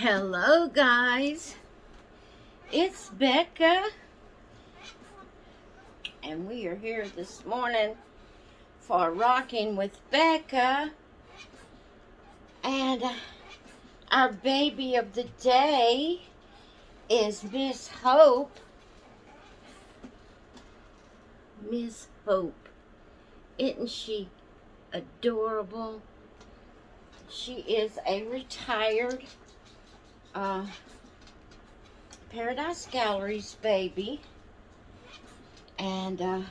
Hello guys, it's Becca and we are here this morning for Rocking with Becca, and our baby of the day is Miss Hope. Miss Hope, isn't she adorable? She is a retired Paradise Galleries baby, and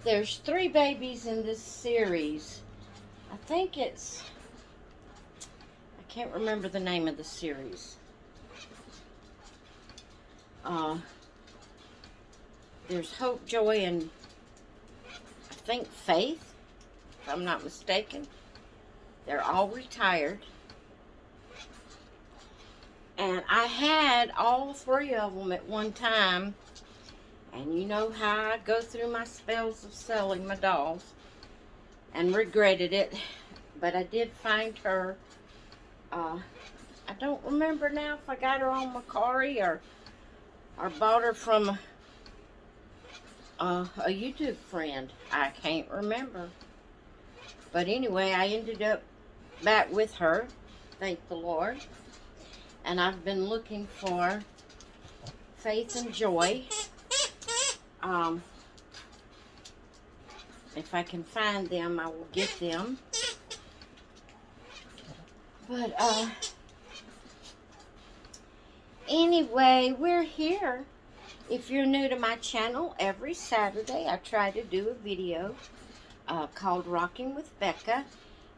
there's 3 babies in this series. I think I can't remember the name of the series. There's Hope, Joy, and I think Faith, if I'm not mistaken. They're all retired. And I had all 3 of them at one time. And you know how I go through my spells of selling my dolls. And regretted it. But I did find her. I don't remember now if I got her on Macari or bought her from a YouTube friend. I can't remember. But anyway, I ended up back with her. Thank the Lord. And I've been looking for Faith and Joy. If I can find them, I will get them. But anyway, we're here. If you're new to my channel, every Saturday I try to do a video called Rocking with Becca.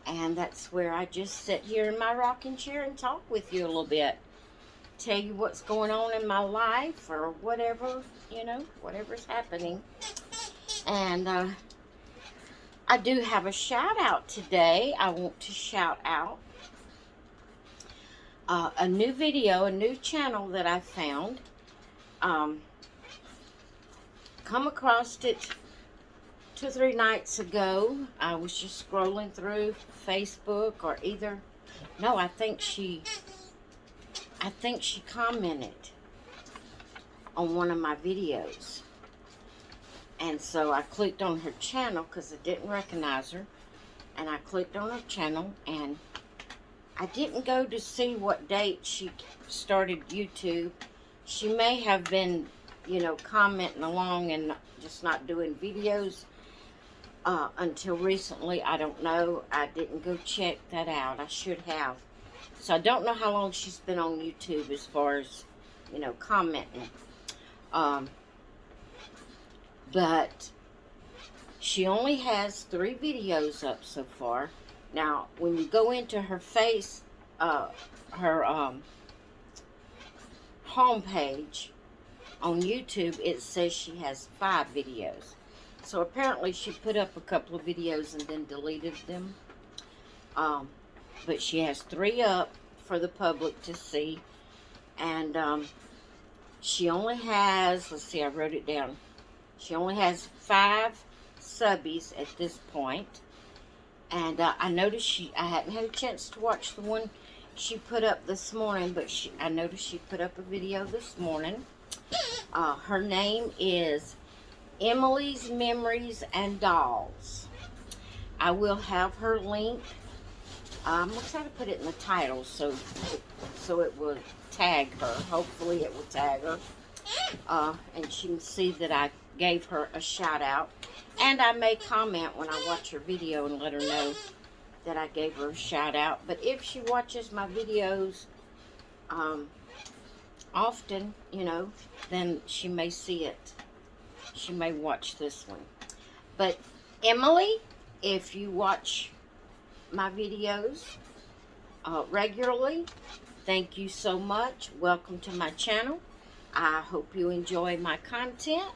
And that's where I just sit here in my rocking chair and talk with you a little bit. Tell you what's going on in my life or whatever, whatever's happening. And I do have a shout out today. I want to shout out a new video, a new channel that I found. Come across it 2 or 3 nights ago. I was just scrolling through Facebook, or I think she commented on one of my videos. And so I clicked on her channel because I didn't recognize her. And I clicked on her channel, and I didn't go to see what date she started YouTube. She may have been, commenting along and just not doing videos until recently. I don't know. I didn't go check that out. I should have. So I don't know how long she's been on YouTube as far as, commenting. But she only has 3 videos up so far. Now, when you go into her homepage on YouTube, it says she has 5 videos. So apparently she put up a couple of videos and then deleted them. But she has 3 up for the public to see. And she only has, let's see, I wrote it down. She only has 5 subbies at this point. And I noticed I hadn't had a chance to watch the one she put up this morning, but I noticed she put up a video this morning. Her name is Emily's Memories and Dolls. I will have her link. I'm going to try to put it in the title so it will tag her. Hopefully it will tag her. And she can see that I gave her a shout out. And I may comment when I watch her video and let her know that I gave her a shout out. But if she watches my videos often, then she may see it. She may watch this one. But Emily, if you watch my videos regularly, thank you so much. Welcome to my channel. I hope you enjoy my content.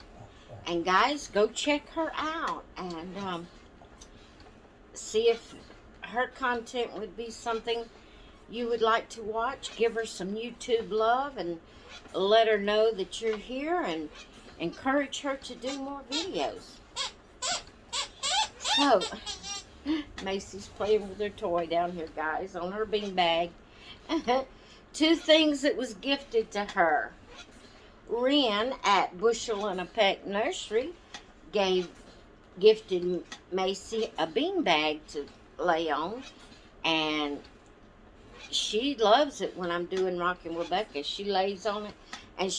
And guys, go check her out and see if her content would be something you would like to watch. Give her some YouTube love and let her know that you're here, and encourage her to do more videos. So, Macy's playing with her toy down here, guys, on her beanbag. Two things that was gifted to her. Wren at Bushel and a Peck Nursery gifted Macy a bean bag to lay on, and she loves it when I'm doing Rockin' with Becca. She lays on it, and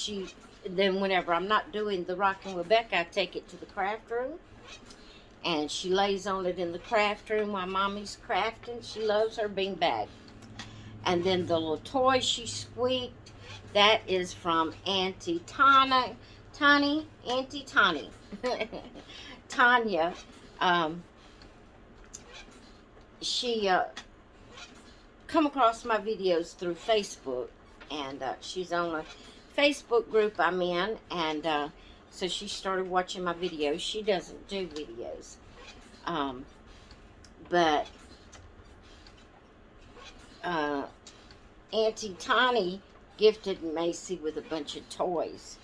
then whenever I'm not doing the Rockin' with Becca, I take it to the craft room, and she lays on it in the craft room while Mommy's crafting. She loves her bean bag. And then the little toy she squeaked, that is from Auntie Auntie Tani. Tanya. She come across my videos through Facebook, and she's on a Facebook group I'm in, and so she started watching my videos. She doesn't do videos, but Auntie Tani gifted Macy with a bunch of toys,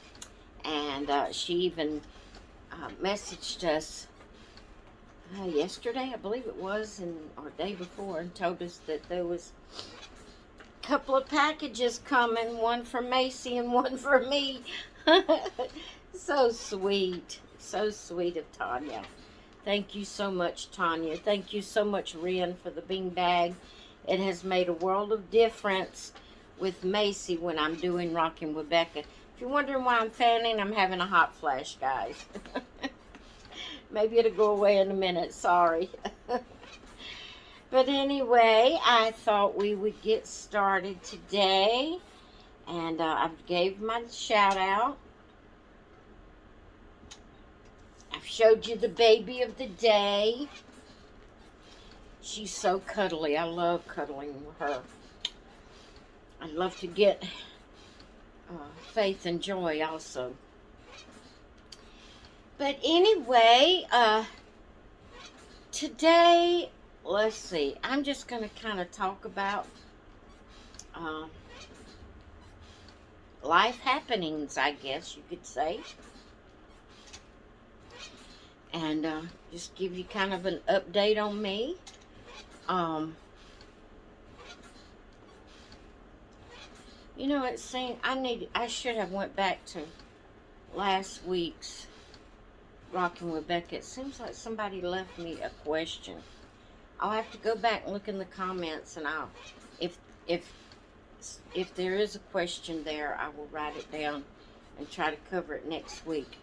and she even messaged us yesterday, I believe it was, or day before, and told us that there was a couple of packages coming, one for Macy and one for me. So sweet of Tanya. Thank you so much, Tanya. Thank you so much, Wren, for the bean bag. It has made a world of difference with Macy when I'm doing Rockin' with Becca. If you're wondering why I'm fanning, I'm having a hot flash, guys. Maybe it'll go away in a minute, sorry. But anyway, I thought we would get started today. And I gave my shout out. I've showed you the baby of the day. She's so cuddly. I love cuddling with her. I love to get Faith and Joy also. But anyway, today, let's see. I'm just going to kind of talk about life happenings, I guess you could say. And just give you kind of an update on me. You know, it seemed I should have went back to last week's Rockin' with Becca. It seems like somebody left me a question. I'll have to go back and look in the comments, and if there is a question there, I will write it down and try to cover it next week.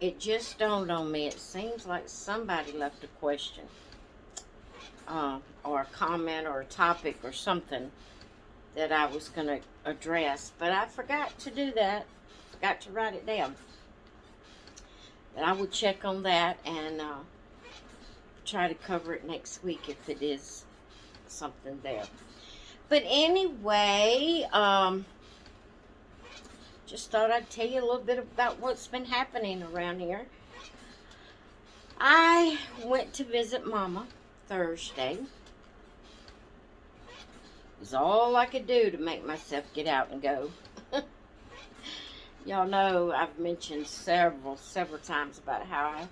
It just dawned on me. It seems like somebody left a question, or a comment, or a topic, or something that I was going to address, but I forgot to do that. Forgot to write it down. But I will check on that and try to cover it next week if it is something there. But anyway, just thought I'd tell you a little bit about what's been happening around here. I went to visit Mama Thursday. It was all I could do to make myself get out and go. Y'all know I've mentioned several times about how I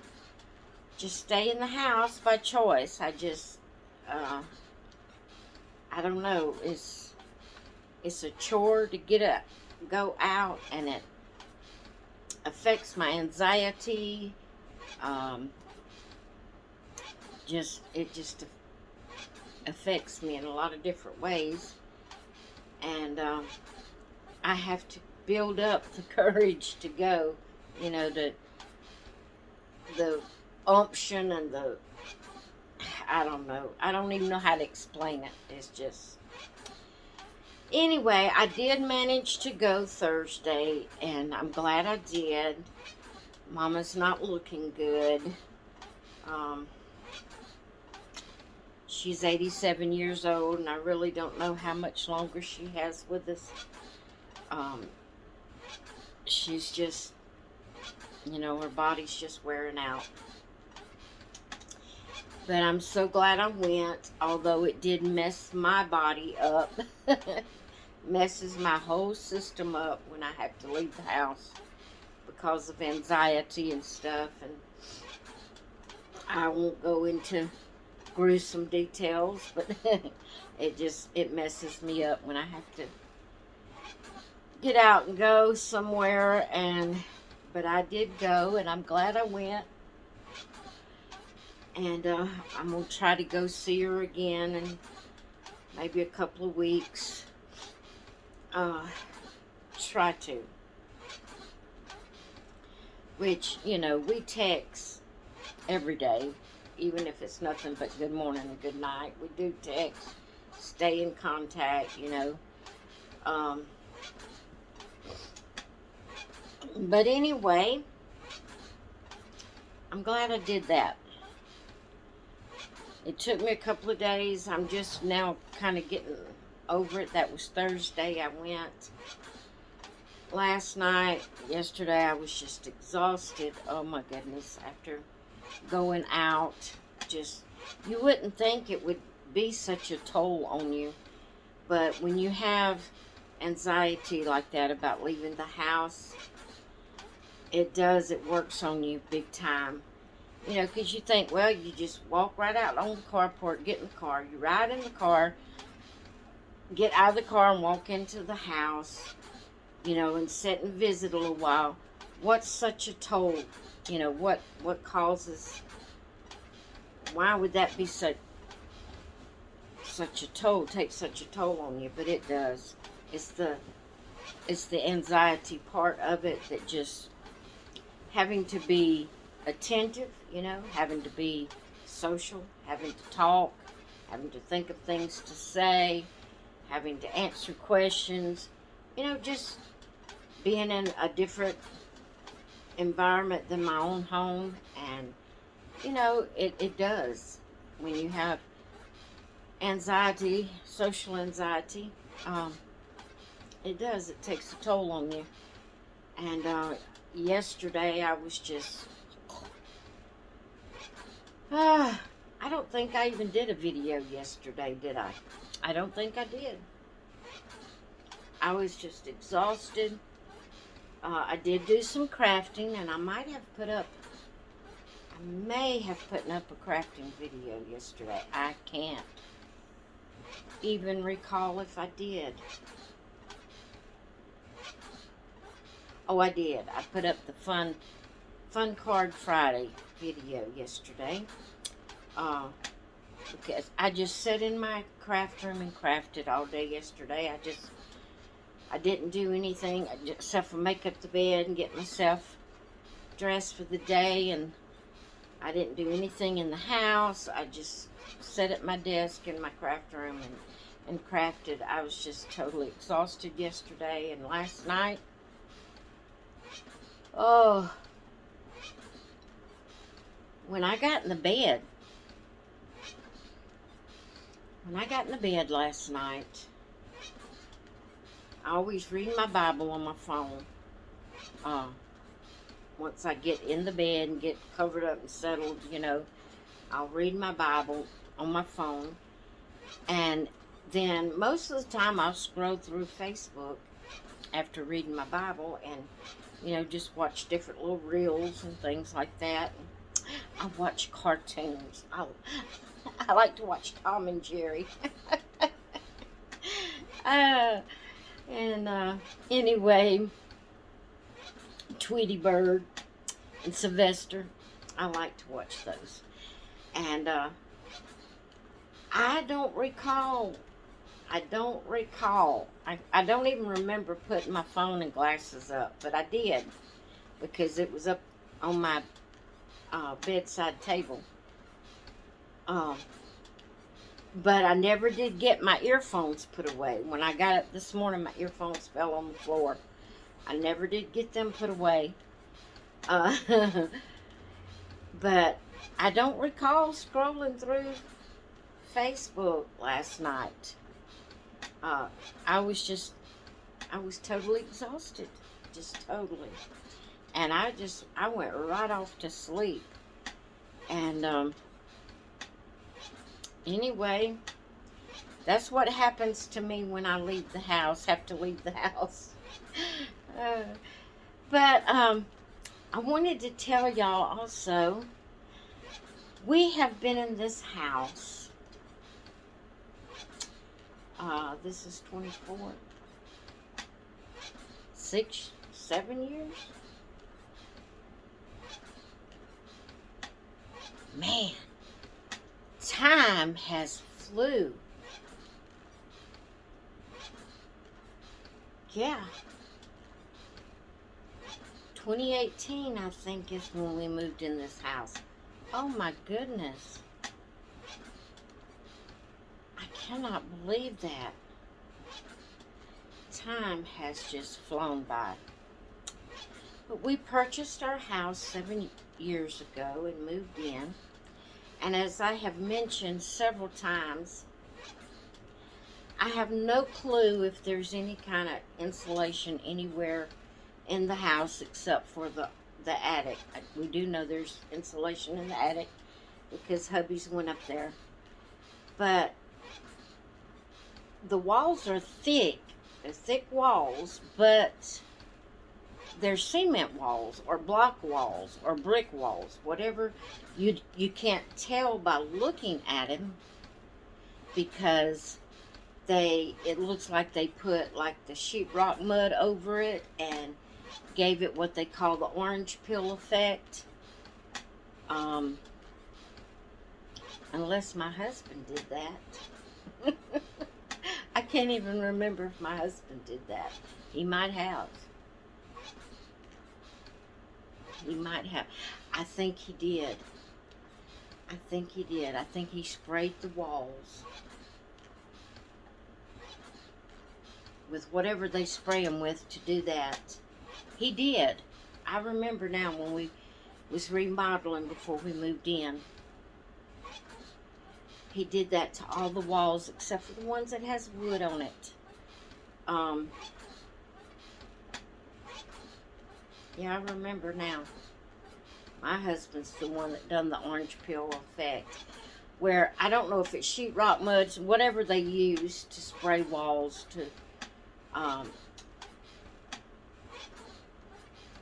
just stay in the house by choice. I just, I don't know, it's a chore to get up, go out, and it affects my anxiety. It just affects me in a lot of different ways, and I have to build up the courage to go, you know, the umption and the, I don't know, I don't even know how to explain it. It's just, anyway, I did manage to go Thursday, and I'm glad I did. Mama's not looking good. She's 87 years old, and I really don't know how much longer she has with us. She's just, you know, her body's just wearing out. But I'm so glad I went, although it did mess my body up. Messes my whole system up when I have to leave the house because of anxiety and stuff. And I won't go into gruesome details, but it messes me up when I have to get out and go somewhere. But I did go, and I'm glad I went. And I'm gonna try to go see her again in maybe a couple of weeks. Try to. Which, we text every day, even if it's nothing but good morning and good night. We do text, stay in contact. But anyway, I'm glad I did that. It took me a couple of days. I'm just now kind of getting over it. That was Thursday I went. Last night, yesterday, I was just exhausted. Oh my goodness. After going out, you wouldn't think it would be such a toll on you. But when you have anxiety like that about leaving the house, it works on you big time. Because you think, well, you just walk right out on the carport, get in the car. You ride in the car, get out of the car and walk into the house, and sit and visit a little while. What's such a toll? What causes, why would that be such a toll, take such a toll on you? But it does. It's the anxiety part of it, that just having to be attentive, having to be social, having to talk, having to think of things to say, having to answer questions, just being in a different environment than my own home. And, it does. When you have anxiety, social anxiety, it does. It takes a toll on you. And yesterday I was just... I don't think I even did a video yesterday, did I? I don't think I did. I was just exhausted. I did do some crafting, and I may have put up a crafting video yesterday. I can't even recall if I did. Oh, I did. I put up the Fun Card Friday video yesterday. Because I just sat in my craft room and crafted all day yesterday. I didn't do anything except for make up the bed and get myself dressed for the day, and I didn't do anything in the house. I just sat at my desk in my craft room and crafted. I was just totally exhausted yesterday and last night. Oh, when I got in the bed last night, I always read my Bible on my phone. Once I get in the bed and get covered up and settled, I'll read my Bible on my phone. And then most of the time I'll scroll through Facebook after reading my Bible and, just watch different little reels and things like that. I watch cartoons. I like to watch Tom and Jerry. Anyway, Tweety Bird and Sylvester, I like to watch those. And I don't recall. I don't even remember putting my phone and glasses up, but I did, because it was up on my bedside table. But I never did get my earphones put away. When I got up this morning, my earphones fell on the floor. I never did get them put away. But I don't recall scrolling through Facebook last night. I was totally exhausted. Just totally. And I went right off to sleep. And, anyway, that's what happens to me when I have to leave the house. But I wanted to tell y'all also We have been in this house, this is 24, 6, 7 years. Man, time has flew. Yeah. 2018, I think, is when we moved in this house. Oh my goodness. I cannot believe that. Time has just flown by. But we purchased our house 7 years ago and moved in. And as I have mentioned several times, I have no clue if there's any kind of insulation anywhere in the house except for the attic. We do know there's insulation in the attic because hubby's went up there. But the walls are thick. They're thick walls, but they're cement walls or block walls or brick walls, whatever. You can't tell by looking at them because it looks like they put like the sheetrock mud over it and gave it what they call the orange peel effect. Unless my husband did that. I can't even remember if my husband did that. He might have. He might have. I think he did. I think he did. I think he sprayed the walls with whatever they spray them with to do that. He did. I remember now when we was remodeling before we moved in. He did that to all the walls except for the ones that has wood on it. Yeah, I remember now. My husband's the one that done the orange peel effect. Where, I don't know if it's sheetrock muds, whatever they use to spray walls to,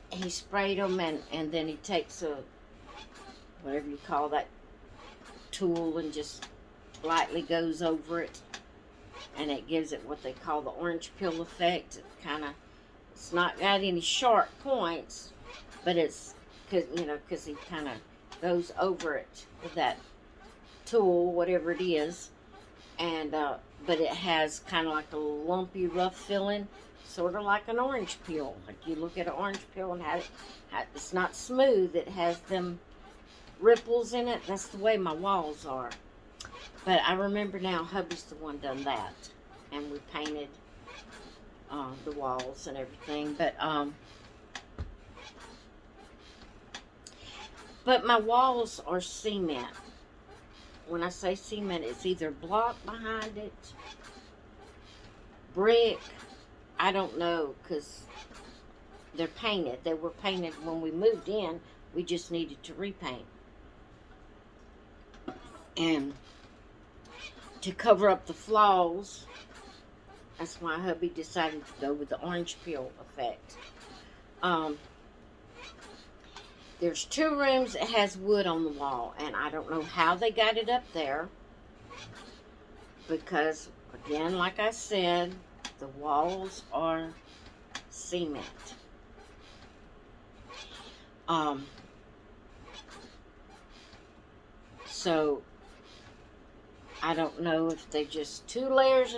he sprayed them and then he takes a, whatever you call that tool and just lightly goes over it. And it gives it what they call the orange peel effect. It kind of, it's not got any sharp points, but it's, because he kind of goes over it with that tool, whatever it is. And, but it has kind of like a lumpy, rough feeling, sort of like an orange peel. Like you look at an orange peel and it's not smooth. It has them ripples in it. That's the way my walls are. But I remember now, hubby's the one done that. And we painted the walls and everything. But my walls are cement. When I say cement, it's either block behind it, brick, I don't know, because they're painted. They were painted when we moved in. We just needed to repaint. And to cover up the flaws, that's why hubby decided to go with the orange peel effect. There's 2 rooms that has wood on the wall, and I don't know how they got it up there because, again, like I said, the walls are cement. So I don't know if they just 2 layers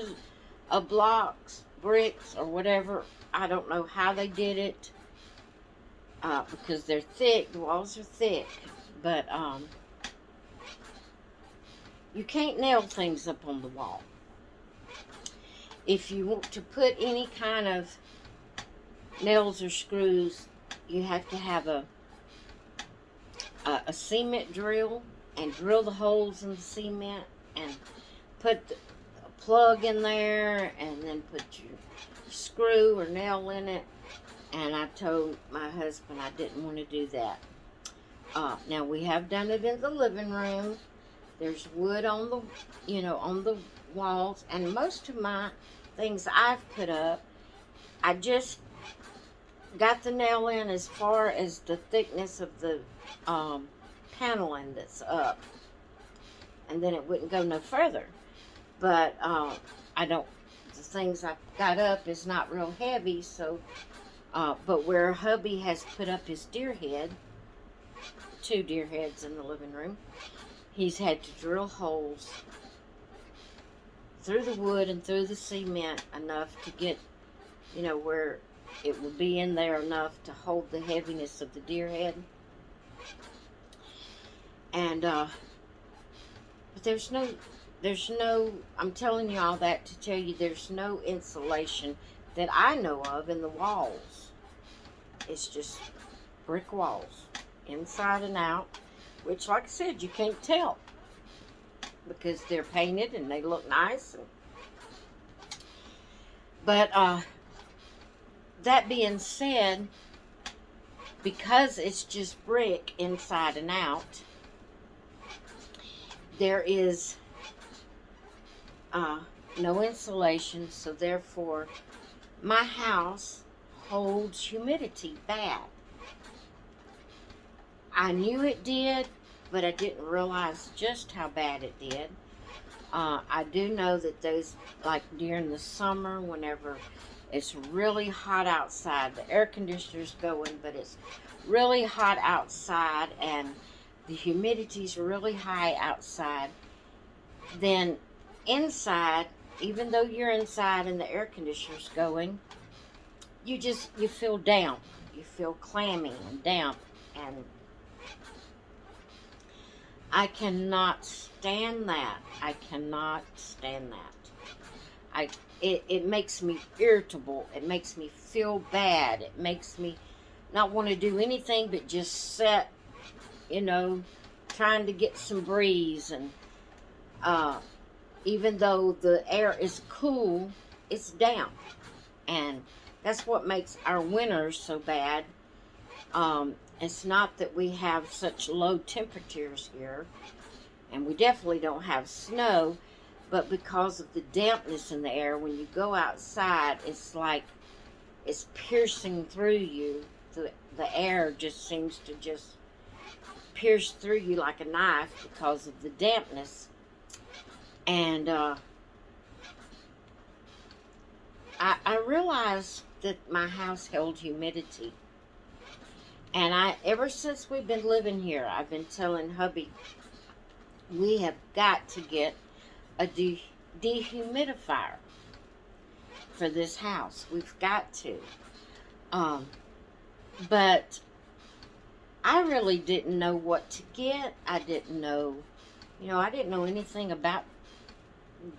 of blocks, bricks, or whatever. I don't know how they did it. Because they're thick, the walls are thick, but you can't nail things up on the wall. If you want to put any kind of nails or screws, you have to have a cement drill and drill the holes in the cement and put a plug in there and then put your screw or nail in it. And I told my husband I didn't want to do that. Now we have done it in the living room. There's wood on the, on the walls. And most of my things I've put up, I just got the nail in as far as the thickness of the paneling that's up. and then it wouldn't go no further. But I don't, the things I got up is not real heavy, so, but where hubby has put up his deer head, 2 deer heads in the living room, he's had to drill holes through the wood and through the cement enough to get, where it will be in there enough to hold the heaviness of the deer head. And, but there's no, I'm telling you all that to tell you there's no insulation that I know of in the walls. It's just brick walls, inside and out, which, like I said, you can't tell because they're painted and they look nice. But that being said, because it's just brick inside and out, there is no insulation, so therefore my house holds humidity bad. I knew it did, but I didn't realize just how bad it did. I do know that those, like during the summer, whenever it's really hot outside, the air conditioner's going, but it's really hot outside and the humidity's really high outside, then inside, even though you're inside and the air conditioner's going, you feel damp. You feel clammy and damp, and I cannot stand that. I cannot stand that. It makes me irritable. It makes me feel bad. It makes me not want to do anything but just sit, trying to get some breeze. And even though the air is cool, it's damp. And that's what makes our winters so bad. It's not that we have such low temperatures here, and we definitely don't have snow, but because of the dampness in the air, when you go outside, it's like it's piercing through you. The air just seems to just pierce through you like a knife because of the dampness. And I realized that my house held humidity. And ever since we've been living here, I've been telling hubby, we have got to get a dehumidifier for this house. We've got to. But I really didn't know what to get. I didn't know, I didn't know anything about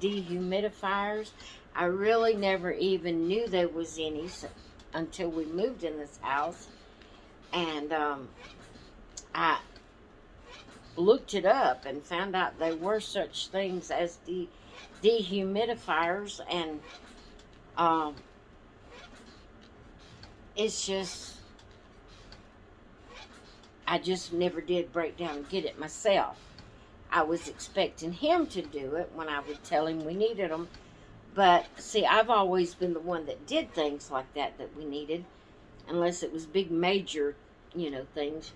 dehumidifiers. I really never even knew there was any until we moved in this house. And I looked it up and found out there were such things as dehumidifiers, and it's just, I just never did break down and get it myself. I was expecting him to do it when I would tell him we needed them. But see, I've always been the one that did things like that we needed, unless it was big major things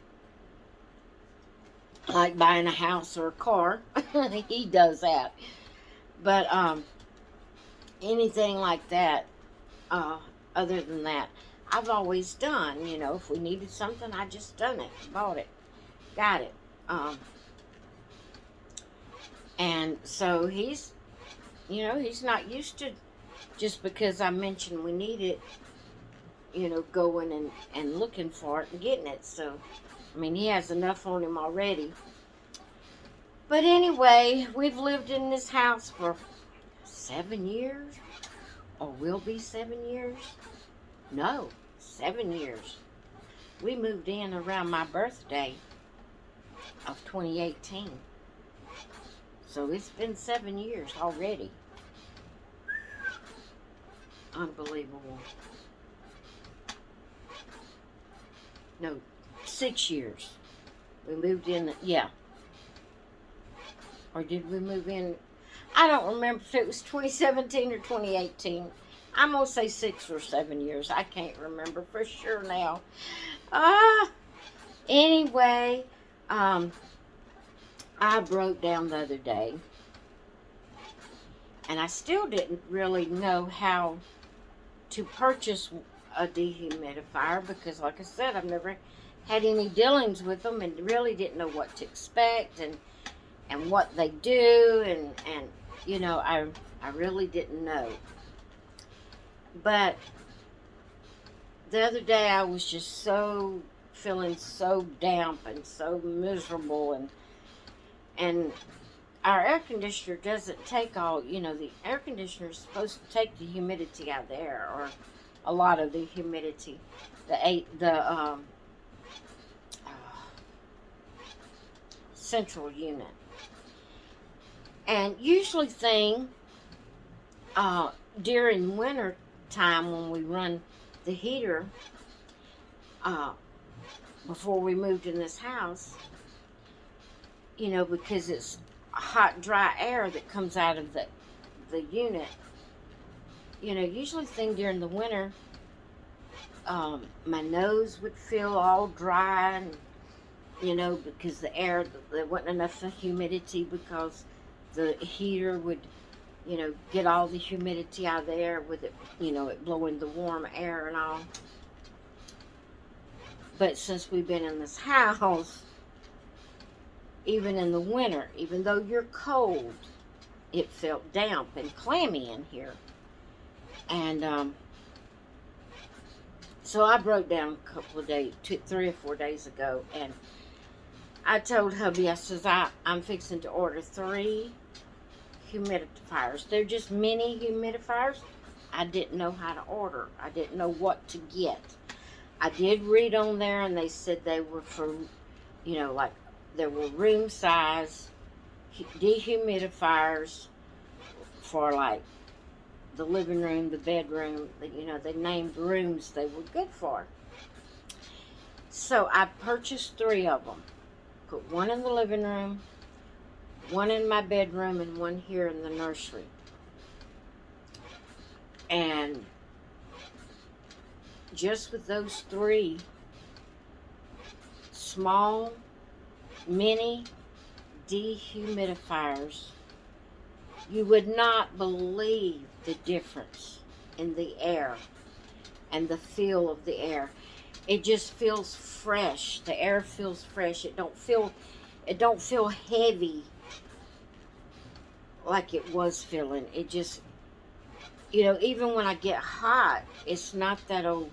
like buying a house or a car. He does that. But anything like that, other than that, I've always done. If we needed something, I just done it, bought it, got it. And so he's not used to just because I mentioned we need it, going and looking for it and getting it. So, he has enough on him already. But anyway, we've lived in this house for 7 years, or will be 7 years. No, 7 years. We moved in around my birthday of 2018. So it's been 7 years already. Unbelievable. No, 6 years. We moved in, yeah. Or did we move in? I don't remember if it was 2017 or 2018. I'm going to say 6 or 7 years. I can't remember for sure now. Anyway, I broke down the other day, and I still didn't really know how to purchase a dehumidifier because, like I said, I've never had any dealings with them and really didn't know what to expect and what they do, and I really didn't know. But the other day I was just so feeling so damp and so miserable, and our air conditioner doesn't take all, the air conditioner is supposed to take the humidity out of the air, or a lot of the humidity, the central unit. And usually during winter time when we run the heater, before we moved in this house, because it's hot, dry air that comes out of the unit. Usually during the winter, my nose would feel all dry, and because the air, there wasn't enough humidity, because the heater would, get all the humidity out of the air with it, it blowing the warm air and all. But since we've been in this house, even in the winter, even though you're cold, it felt damp and clammy in here. And so I broke down a couple of days, 3 or 4 days ago, and I told hubby, I says, I'm fixing to order 3 humidifiers. They're just mini humidifiers. I didn't know how to order. I didn't know what to get. I did read on there, and they said they were for, like, there were room size dehumidifiers for, like, the living room, the bedroom. They named rooms they were good for. So I purchased 3 of them. Put 1 in the living room, 1 in my bedroom, and 1 here in the nursery. And just with those 3 small mini dehumidifiers, you would not believe the difference in the air and the feel of the air. It just feels fresh. The air feels fresh. It don't feel heavy like it was feeling. It just, even when I get hot, it's not that old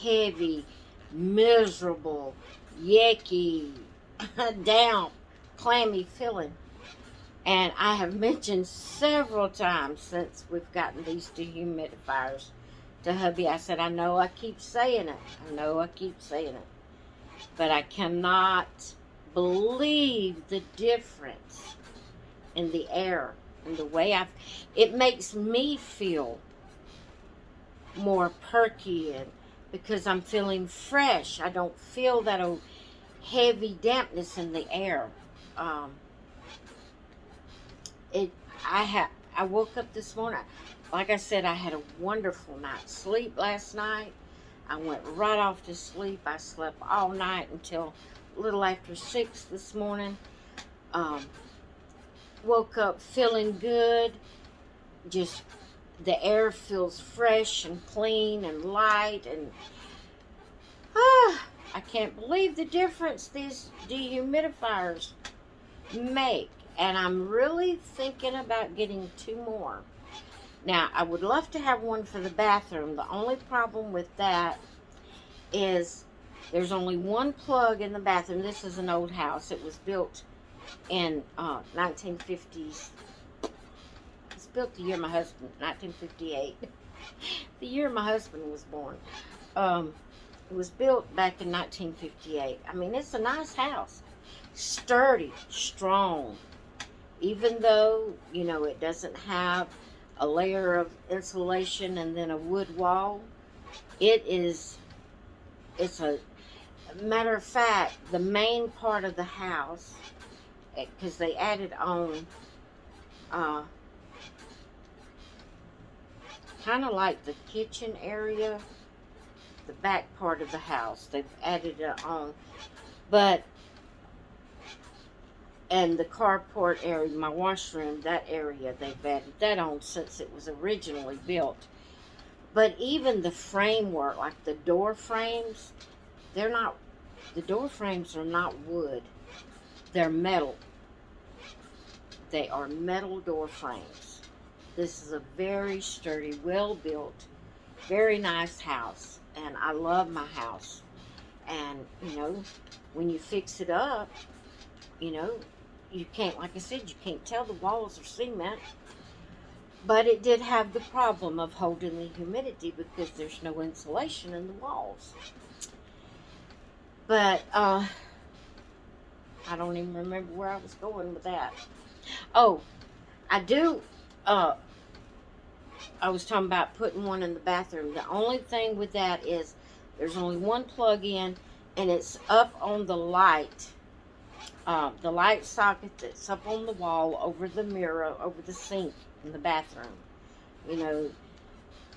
heavy, miserable, yucky, damp, clammy feeling. And I have mentioned several times since we've gotten these dehumidifiers to hubby. I said, I know I keep saying it. But I cannot believe the difference in the air and the way it makes me feel more perky, and because I'm feeling fresh. I don't feel that old heavy dampness in the air. I woke up this morning. Like I said, I had a wonderful night's sleep last night. I went right off to sleep. I slept all night until a little after 6 this morning. Woke up feeling good. Just the air feels fresh and clean and light, and I can't believe the difference these dehumidifiers make. And I'm really thinking about getting 2 more. Now, I would love to have 1 for the bathroom. The only problem with that is there's only 1 plug in the bathroom. This is an old house. It was built in 1950s. It's built the year my husband, 1958. The year my husband was born. It was built back in 1958. I mean, it's a nice house. Sturdy, strong. Even though, it doesn't have a layer of insulation and then a wood wall, it's a matter of fact, the main part of the house, because they added on kind of like the kitchen area, the back part of the house, they've added it on. But And the carport area, my washroom, that area, they've added that on since it was originally built. But even the framework, like the door frames, they're not, the door frames are not wood. They're metal. They are metal door frames. This is a very sturdy, well built, very nice house. And I love my house. And, when you fix it up, you know, you can't, like I said, you can't tell the walls are cement. But it did have the problem of holding the humidity because there's no insulation in the walls. But I don't even remember where I was going with that. Oh, I do. I was talking about putting one in the bathroom. The only thing with that is there's only one plug in, and it's up on the light socket that's up on the wall over the mirror, over the sink in the bathroom.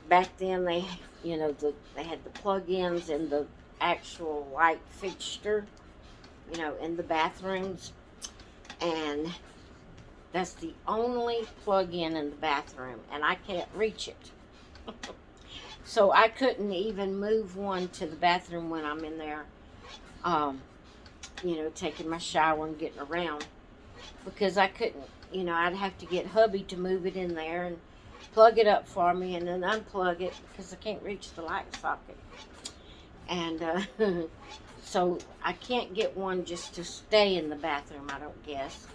Back then they had the plug-ins in the actual light fixture, in the bathrooms, and that's the only plug-in in the bathroom, and I can't reach it. So I couldn't even move one to the bathroom when I'm in there, taking my shower and getting around, because I couldn't, I'd have to get hubby to move it in there and plug it up for me and then unplug it because I can't reach the light socket. And so I can't get one just to stay in the bathroom, I don't guess.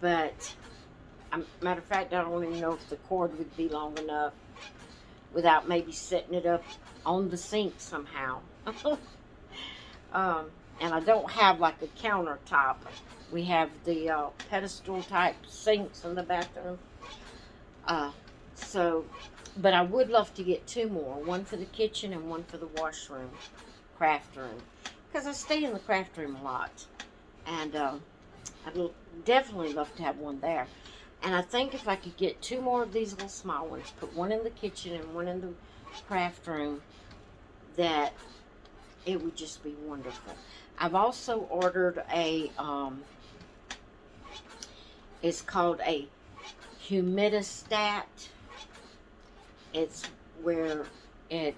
But matter of fact, I don't even know if the cord would be long enough without maybe setting it up on the sink somehow. And I don't have like a countertop. We have the pedestal type sinks in the bathroom. But I would love to get two more. One for the kitchen and one for the washroom, craft room. Because I stay in the craft room a lot. And I'd definitely love to have one there. And I think if I could get two more of these little small ones, put one in the kitchen and one in the craft room, that it would just be wonderful. I've also ordered it's called a humidistat. It's where it,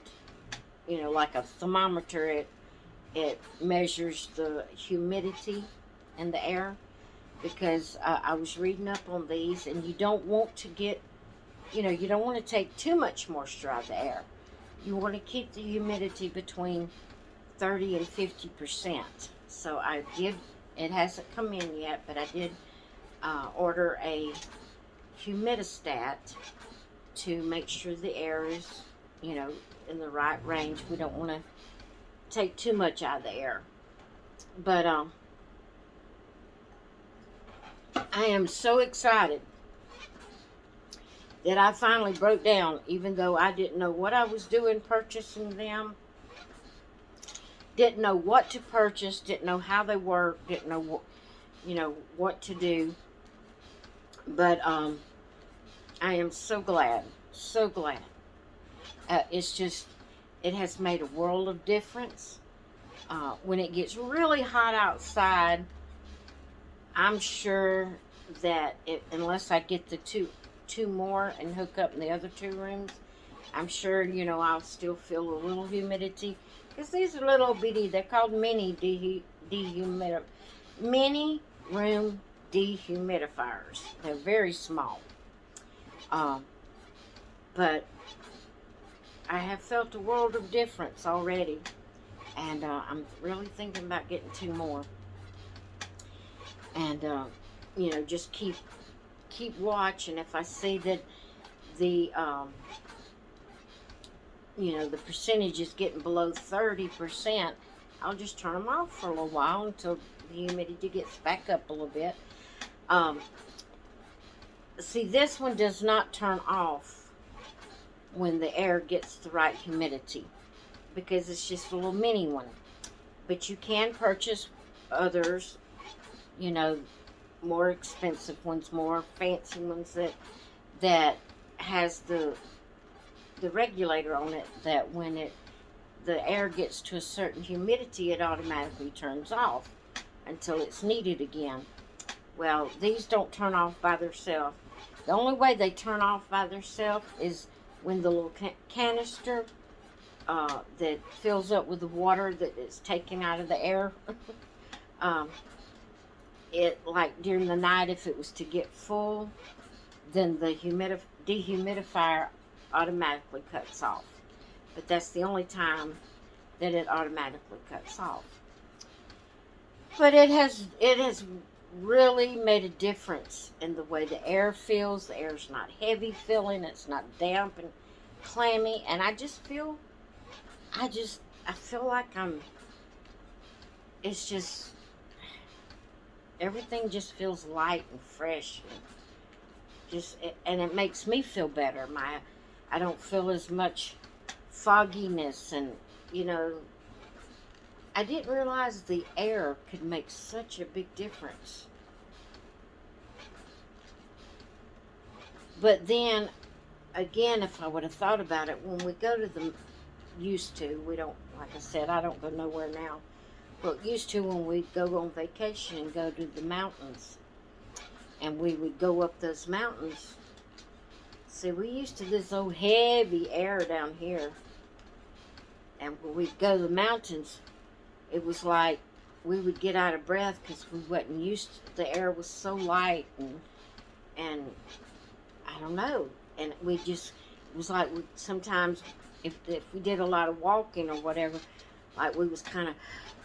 like a thermometer, it measures the humidity in the air. Because I was reading up on these, and you don't want to get, you don't want to take too much moisture out of the air. You want to keep the humidity between 30 and 50%. So I did, it hasn't come in yet, but I did order a humidistat to make sure the air is, in the right range. We don't want to take too much out of the air. But I am so excited that I finally broke down, even though I didn't know what I was doing purchasing them. Didn't know what to purchase, didn't know how they work, didn't know what to do. But I am so glad, so glad. It's just, it has made a world of difference. When it gets really hot outside, I'm sure that unless I get the two more and hook up in the other two rooms, I'm sure, I'll still feel a little humidity. Because these are little bitty, they're called mini room dehumidifiers. They're very small. But I have felt a world of difference already. And I'm really thinking about getting two more. And, just keep watching. If I see that the the percentage is getting below 30%, I'll just turn them off for a little while until the humidity gets back up a little bit. See, this one does not turn off when the air gets the right humidity, because it's just a little mini one. But you can purchase others, more expensive ones, more fancy ones that has the regulator on it, that when it the air gets to a certain humidity, it automatically turns off until it's needed again. Well, these don't turn off by themselves. The only way they turn off by themselves is when the little canister that fills up with the water that is taken out of the air, um, it, like during the night, if it was to get full, then the dehumidifier automatically cuts off. But that's the only time that it automatically cuts off. But it has really made a difference in the way the air feels. The air's not heavy feeling, it's not damp and clammy, and I feel like it's just, everything just feels light and fresh, and it makes me feel better. I don't feel as much fogginess, and I didn't realize the air could make such a big difference. But then, again, if I would have thought about it, when we go to we don't, like I said, I don't go nowhere now. But used to, when we'd go on vacation and go to the mountains, and we would go up those mountains, see, we used to this old heavy air down here. And when we'd go to the mountains, it was like we would get out of breath because we wasn't used to, the air was so light, and I don't know, and it was like sometimes if we did a lot of walking or whatever, like we was kind of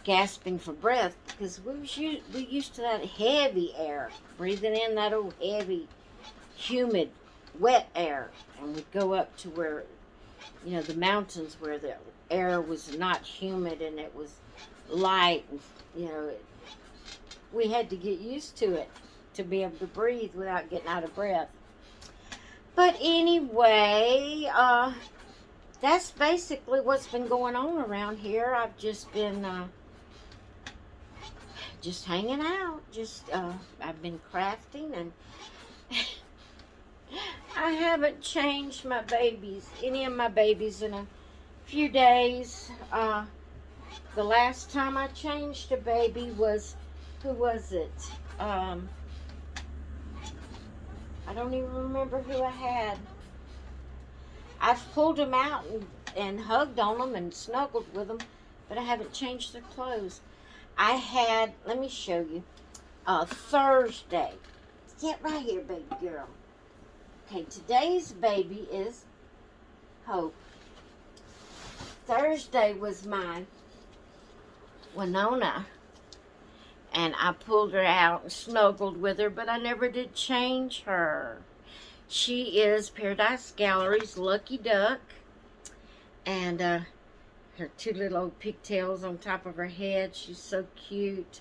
gasping for breath because we used to that heavy air, breathing in that old heavy, humid, wet air, and we'd go up to where, the mountains where the air was not humid and it was light, and we had to get used to it to be able to breathe without getting out of breath. But anyway, that's basically what's been going on around here. I've just been just hanging out, I've been crafting, and I haven't changed any of my babies in a few days. The last time I changed a baby was, who was it? I don't even remember who I had. I've pulled them out and hugged on them and snuggled with them, but I haven't changed their clothes. I had, let me show you, Thursday. Get right here, baby girl. Okay, today's baby is Hope. Thursday was my Winona, and I pulled her out and snuggled with her, but I never did change her. She is Paradise Gallery's Lucky Duck, and her two little old pigtails on top of her head. She's so cute.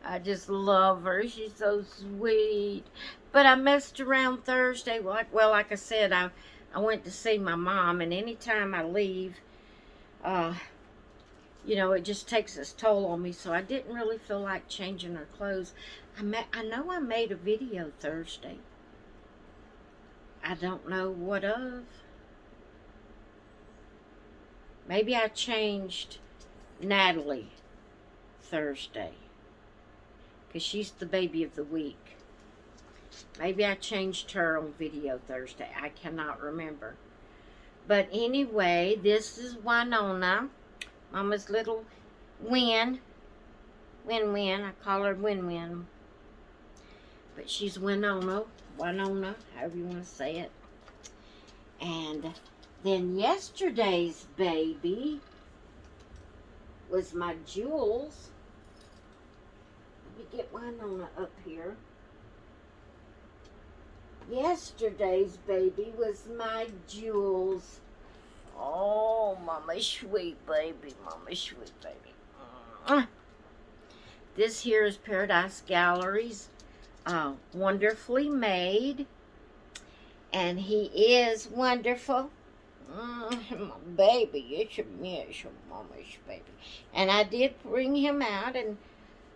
I just love her. She's so sweet. But I messed around Thursday. Like I said, I went to see my mom, and anytime I leave, it just takes its toll on me, so I didn't really feel like changing her clothes. I know I made a video Thursday. I don't know what of. Maybe I changed Natalie Thursday, because she's the baby of the week. Maybe I changed her on video Thursday. I cannot remember. But anyway, this is Winona, Mama's little Win. I call her Win. But she's Winona, however you want to say it. And then yesterday's baby was my Jules. Let me get Winona up here. Yesterday's baby was my Jules. Oh, Mama sweet baby, This here is Paradise Gallery's Wonderfully Made. And he is wonderful. My baby, it's a miss, Mama's baby. And I did bring him out and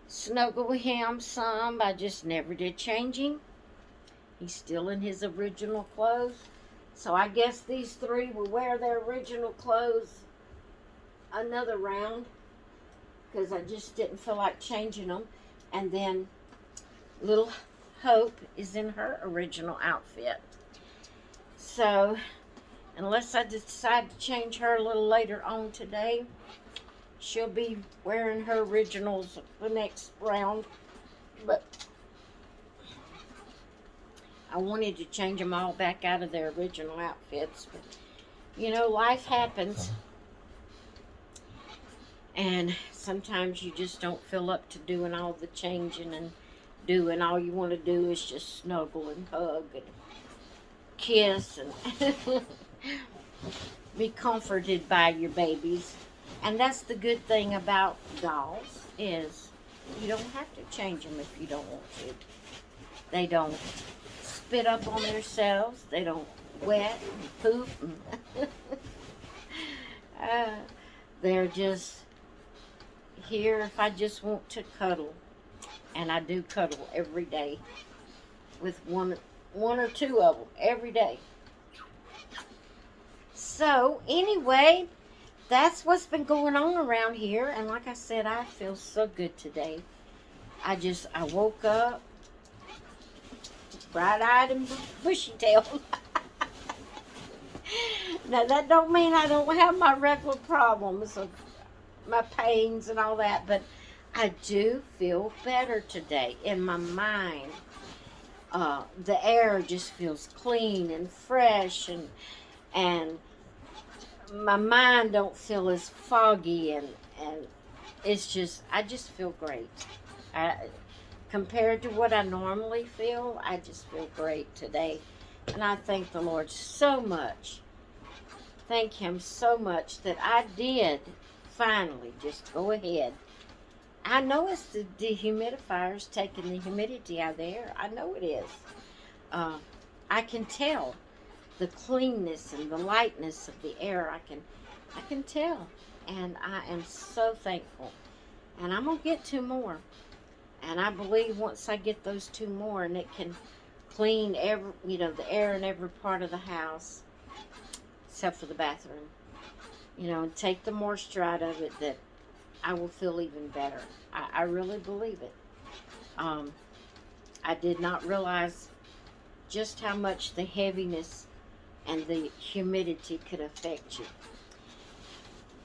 snuggle with him some. I just never did change him. He's still in his original clothes. So I guess these three will wear their original clothes another round, because I just didn't feel like changing them. And then little Hope is in her original outfit. So unless I decide to change her a little later on today, she'll be wearing her originals the next round. But I wanted to change them all back out of their original outfits. But, you know, life happens. And sometimes you just don't feel up to doing all the changing and doing. All you want to do is just snuggle and hug and kiss and be comforted by your babies. And that's the good thing about dolls, is you don't have to change them if you don't want to. They don't spit up on themselves. They don't wet and poop. They're just here if I just want to cuddle. And I do cuddle every day with one or two of them every day. So anyway, that's what's been going on around here. And like I said, I feel so good today. I woke up bright-eyed and bushy-tailed. Now that don't mean I don't have my regular problems of my pains and all that, but I do feel better today in my mind. The air just feels clean and fresh, and my mind don't feel as foggy, and it's just, I just feel great. Compared to what I normally feel, I just feel great today. And I thank the Lord so much. Thank Him so much that I did finally just go ahead. I know it's the dehumidifiers taking the humidity out of the air. I know it is. I can tell the cleanness and the lightness of the air. I can tell. And I am so thankful. And I'm going to get 2 more. And I believe once I get those 2 more, and it can clean the air in every part of the house, except for the bathroom, and take the moisture out of it, that I will feel even better. I really believe it. I did not realize just how much the heaviness and the humidity could affect you.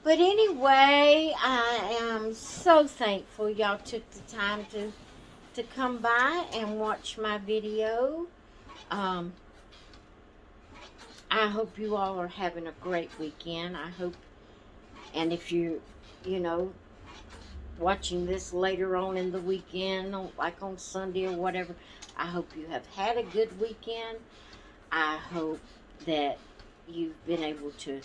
But anyway, I am so thankful y'all took the time to come by and watch my video. I hope you all are having a great weekend. I hope, and if you watching this later on in the weekend, like on Sunday or whatever, I hope you have had a good weekend. I hope that you've been able to,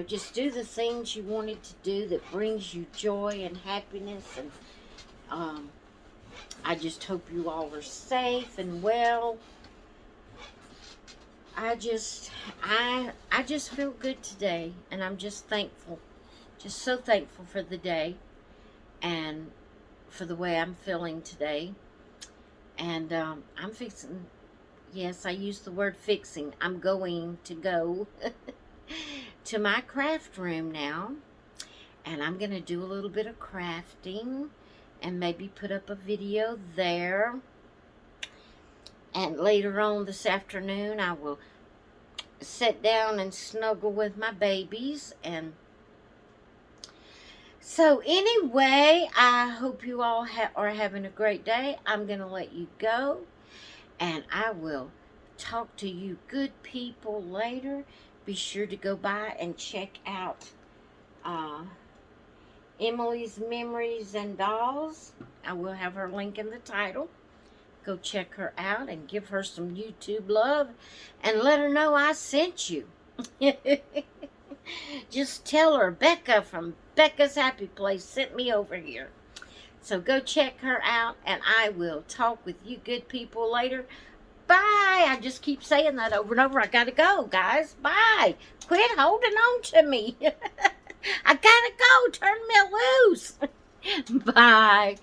just do the things you wanted to do that brings you joy and happiness. And I just hope you all are safe and well. I just feel good today, and I'm just thankful, just so thankful for the day and for the way I'm feeling today. And I'm fixing, yes, I use the word fixing. I'm going to go to my craft room now, and I'm going to do a little bit of crafting and maybe put up a video there. And later on this afternoon, I will sit down and snuggle with my babies. And so anyway, I hope you all are having a great day. I'm going to let you go, and I will talk to you good people later. Be sure to go by and check out Emily's Memories and Dolls. I will have her link in the title. Go check her out and give her some YouTube love and let her know I sent you. Just tell her Becca from Becca's Happy Place sent me over here. So go check her out, and I will talk with you good people later. Bye. I just keep saying that over and over. I gotta go, guys. Bye. Quit holding on to me. I gotta go. Turn me loose. Bye.